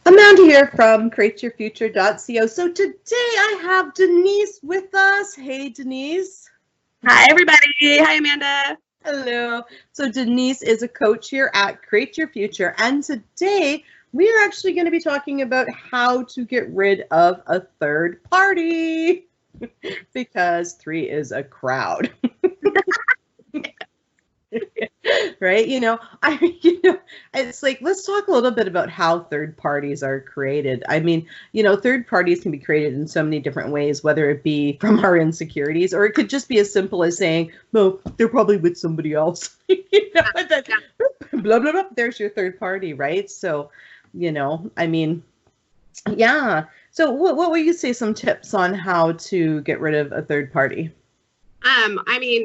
Amanda here from createyourfuture.co. So today I have Denise with us. Hey, Denise. Hi, everybody. Hi, Amanda. Hello. So Denise is a coach here at Create Your Future. And today we are actually going to be talking about how to get rid of a third party because 3 is a crowd. Right? It's like, let's talk a little bit about how third parties are created. I mean, third parties can be created in so many different ways, whether it be from our insecurities, or it could just be as simple as saying, no, they're probably with somebody else. Blah, blah, blah, there's your third party, right? So, yeah. So what would you say some tips on how to get rid of a third party?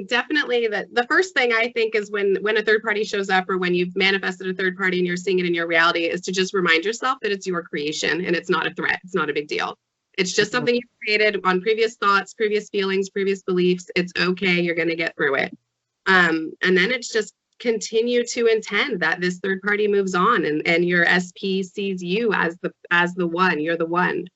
Definitely the first thing I think is when a third party shows up, or when you've manifested a third party and you're seeing it in your reality, is to just remind yourself that it's your creation and it's not a threat. It's not a big deal. It's just something you created on previous thoughts, previous feelings, previous beliefs. It's okay. You're going to get through it. And then it's just continue to intend that this third party moves on and your SP sees you as the one. You're the one.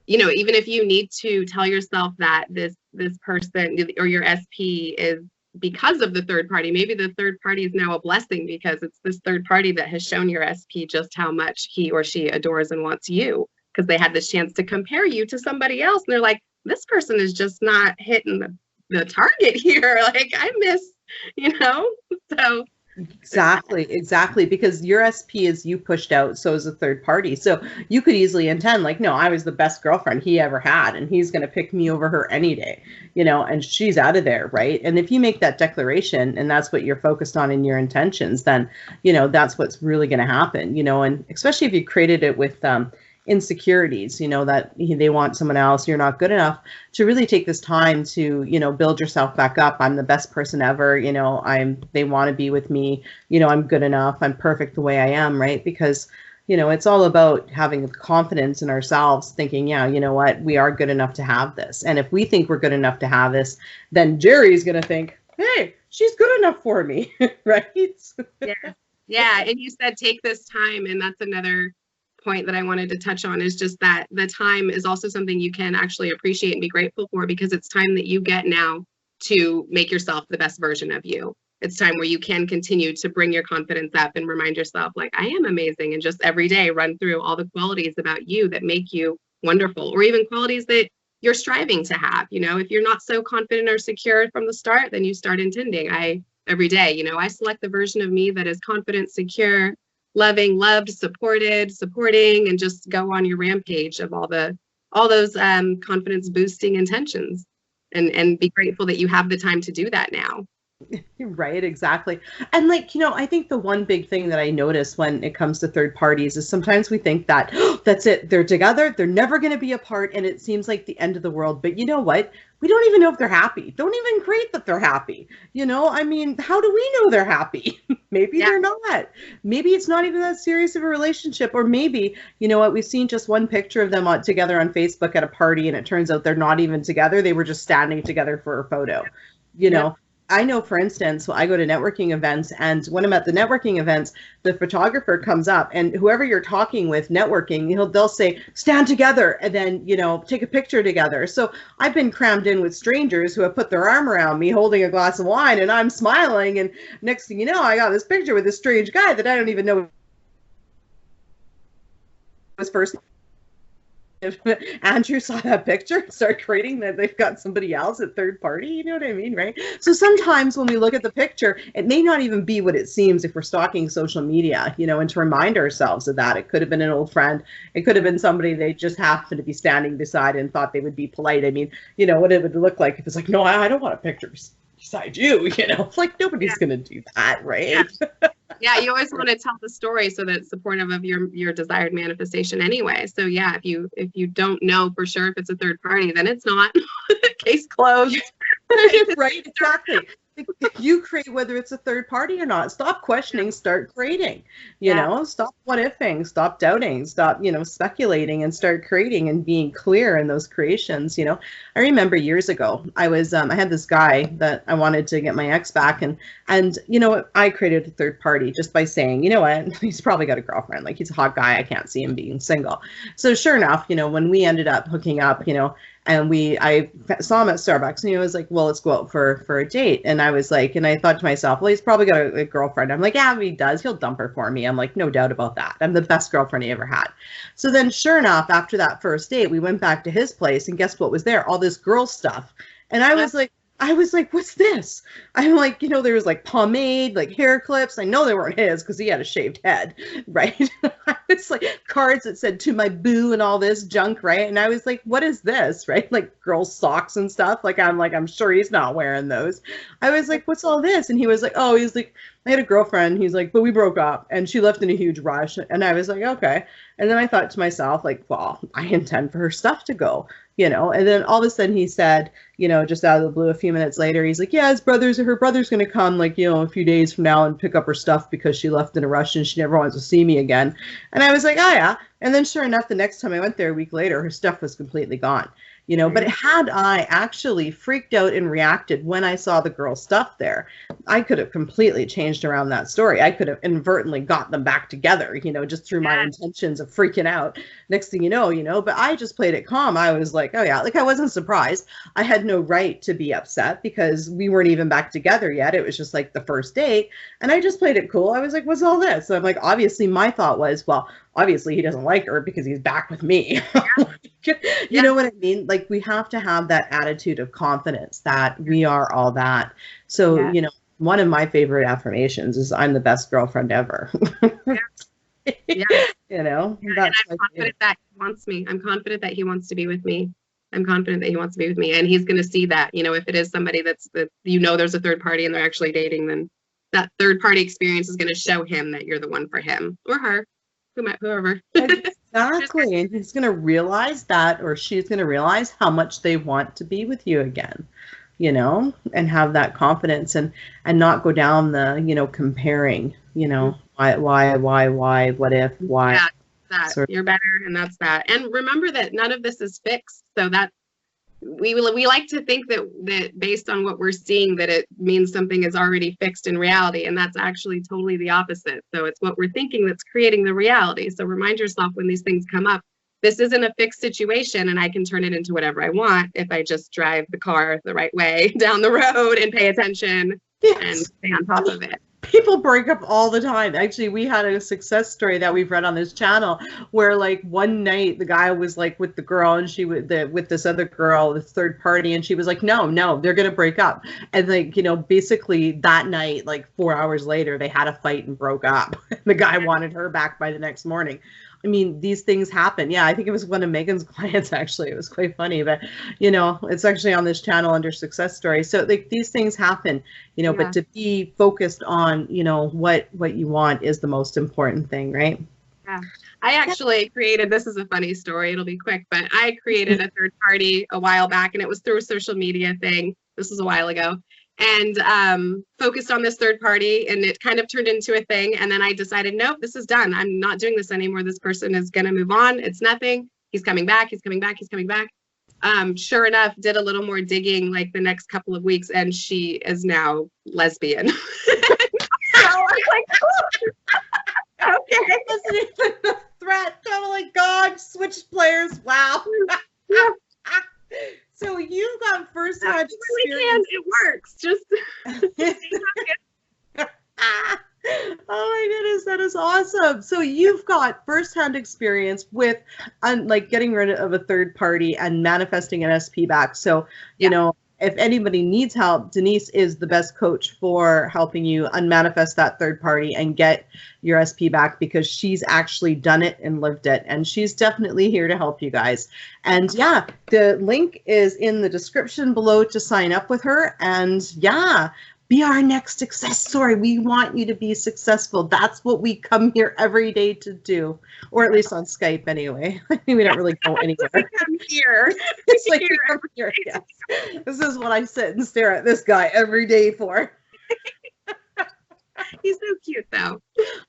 Even if you need to tell yourself that this person or your SP is because of the third party, maybe the third party is now a blessing because it's this third party that has shown your SP just how much he or she adores and wants you, because they had this chance to compare you to somebody else. And they're like, this person is just not hitting the target here. Like, I miss, so. Exactly. Because your SP is you pushed out, so is a third party. So you could easily intend like, no, I was the best girlfriend he ever had, and he's going to pick me over her any day, and she's out of there, right? And if you make that declaration and that's what you're focused on in your intentions, then, that's what's really going to happen, and especially if you created it with insecurities, that they want someone else, you're not good enough, to really take this time to, build yourself back up. I'm the best person ever, they want to be with me, I'm good enough, I'm perfect the way I am, right? Because, it's all about having confidence in ourselves, thinking, yeah, you know what, we are good enough to have this. And if we think we're good enough to have this, then Jerry's going to think, hey, she's good enough for me, right? Yeah. And you said take this time, and that's another point that I wanted to touch on, is just that the time is also something you can actually appreciate and be grateful for, because it's time that you get now to make yourself the best version of you. It's time where you can continue to bring your confidence up and remind yourself, like, I am amazing, and just every day run through all the qualities about you that make you wonderful, or even qualities that you're striving to have. If you're not so confident or secure from the start, then you start intending. Every day, I select the version of me that is confident, secure, loving, loved, supporting, and just go on your rampage of all those confidence boosting intentions, and be grateful that you have the time to do that now. Right, exactly. And I think the one big thing that I notice when it comes to third parties is sometimes we think that, oh, that's it, they're together, they're never going to be apart, and it seems like the end of the world. But you know what? We don't even know if they're happy. Don't even create that they're happy. How do we know they're happy? Maybe they're not. Maybe it's not even that serious of a relationship. Or maybe, we've seen just one picture of them together on Facebook at a party, and it turns out they're not even together. They were just standing together for a photo, I know, for instance, I go to networking events, and when I'm at the networking events, the photographer comes up, and whoever you're talking with networking, they'll say, stand together, and then, take a picture together. So I've been crammed in with strangers who have put their arm around me holding a glass of wine, and I'm smiling, and next thing you know, I got this picture with this strange guy that I don't even know was first. If Andrew saw that picture and start creating that they've got somebody else at third party, you know what I mean, right? So sometimes when we look at the picture, it may not even be what it seems if we're stalking social media, and to remind ourselves of that. It could have been an old friend. It could have been somebody they just happened to be standing beside and thought they would be polite. I mean, what it would look like if it's like, no, I don't want a picture beside you, it's like nobody's going to do that, right? Yeah, you always want to tell the story so that it's supportive of your desired manifestation anyway. So yeah, if you don't know for sure if it's a third party, then it's not. Case closed. Right, exactly. You create whether it's a third party or not. Stop questioning, start creating, stop what ifing, stop doubting, stop, speculating, and start creating and being clear in those creations. I remember years ago, I had this guy that I wanted to get my ex back, and I created a third party just by saying, he's probably got a girlfriend, like he's a hot guy, I can't see him being single. So sure enough, when we ended up hooking up, and I saw him at Starbucks, and he was like, well, let's go out for a date. And I was like, and I thought to myself, well, he's probably got a girlfriend. I'm like, yeah, he does. He'll dump her for me. I'm like, no doubt about that. I'm the best girlfriend he ever had. So then sure enough, after that first date, we went back to his place, and guess what was there? All this girl stuff. And I was like, what's this? I'm like, there was like pomade, like hair clips. I know they weren't his because he had a shaved head, right? It's like cards that said "to my boo" and all this junk, right? And I was like, what is this, right? Like girl socks and stuff. I'm sure he's not wearing those. I was like, what's all this? And he was like, I had a girlfriend. He's like, but we broke up, and she left in a huge rush. And I was like, okay. And then I thought to myself, like, well, I intend for her stuff to go, and then all of a sudden he said, just out of the blue, a few minutes later, he's like, yeah, her brother's going to come, like, a few days from now and pick up her stuff because she left in a rush and she never wants to see me again. And I was like, oh yeah. And then sure enough, the next time I went there a week later, her stuff was completely gone. But had I actually freaked out and reacted when I saw the girl stuff there, I could have completely changed around that story. I could have inadvertently got them back together, just through my intentions of freaking out. Next thing you know, but I just played it calm. I was like, oh yeah, like I wasn't surprised. I had no right to be upset because we weren't even back together yet. It was just like the first date. And I just played it cool. I was like, what's all this? So I'm like, obviously my thought was, well, obviously he doesn't like her because he's back with me. You know what I mean? Like we have to have that attitude of confidence that we are all that. So, one of my favorite affirmations is I'm the best girlfriend ever. And I'm confident that he wants me. I'm confident that he wants to be with me. I'm confident that he wants to be with me, and he's going to see that, if it is somebody that's there's a third party and they're actually dating, then that third party experience is going to show him that you're the one for him or her. Whoever. Exactly. And he's going to realize that, or she's going to realize how much they want to be with you again, and have that confidence and not go down the, comparing, why, what if, why. Yeah, that. You're better, and that's that. And remember that none of this is fixed. So that we like to think that based on what we're seeing, that it means something is already fixed in reality, and that's actually totally the opposite. So it's what we're thinking that's creating the reality. So remind yourself when these things come up, this isn't a fixed situation, and I can turn it into whatever I want if I just drive the car the right way down the road and pay attention and stay on top of it. People break up all the time. Actually, we had a success story that we've read on this channel where like one night the guy was like with the girl and she with this other girl, this third party, and she was like, no, they're going to break up. And like, basically that night, like 4 hours later, they had a fight and broke up. The guy wanted her back by the next morning. I mean, these things happen. Yeah, I think it was one of Megan's clients, actually. It was quite funny, but, it's actually on this channel under success stories. So like these things happen, but to be focused on, what you want is the most important thing, right? Yeah. I actually created, this is a funny story, it'll be quick, but I created a third party a while back, and it was through a social media thing. This was a while ago. And focused on this third party, and it kind of turned into a thing. And then I decided, nope, this is done. I'm not doing this anymore. This person is going to move on. It's nothing. He's coming back. He's coming back. He's coming back. Sure enough, did a little more digging like the next couple of weeks, and she is now lesbian. So I was like, okay. Isn't even a threat. Kind of like God, switched players. Wow. So you've got first-hand experience. It works. Just oh my goodness, that is awesome. So you've got first-hand experience with like getting rid of a third party and manifesting an SP back. So, if anybody needs help, Denise is the best coach for helping you unmanifest that third party and get your SP back, because she's actually done it and lived it. And she's definitely here to help you guys. And yeah, the link is in the description below to sign up with her. And yeah, be our next success story. We want you to be successful. That's what we come here every day to do, or at least on Skype anyway. I mean, we don't really go anywhere. I'm here. It's like we come here. Yes. This is what I sit and stare at this guy every day for. He's so cute, though.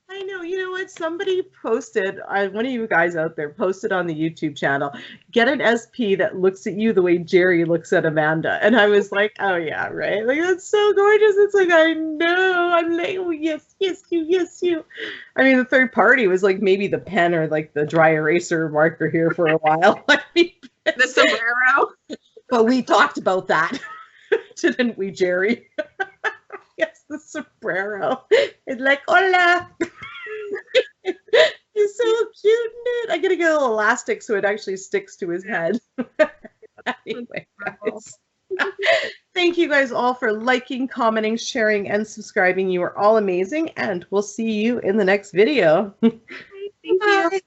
I know. You know what? Somebody posted, one of you guys out there posted on the YouTube channel, get an SP that looks at you the way Jerry looks at Amanda. And I was like, oh, yeah, right. Like, that's so gorgeous. It's like, I know. I'm like, oh, yes, yes, you, yes, you. I mean, the third party was like maybe the pen or like the dry eraser marker here for a while. I mean, the sombrero. But we talked about that, didn't we, Jerry? Yes, the sombrero. It's like, hola. He's so cute in it. I gotta get a little elastic so it actually sticks to his head. Anyway, guys. Thank you guys all for liking, commenting, sharing, and subscribing. You are all amazing, and we'll see you in the next video. Thank you. Bye.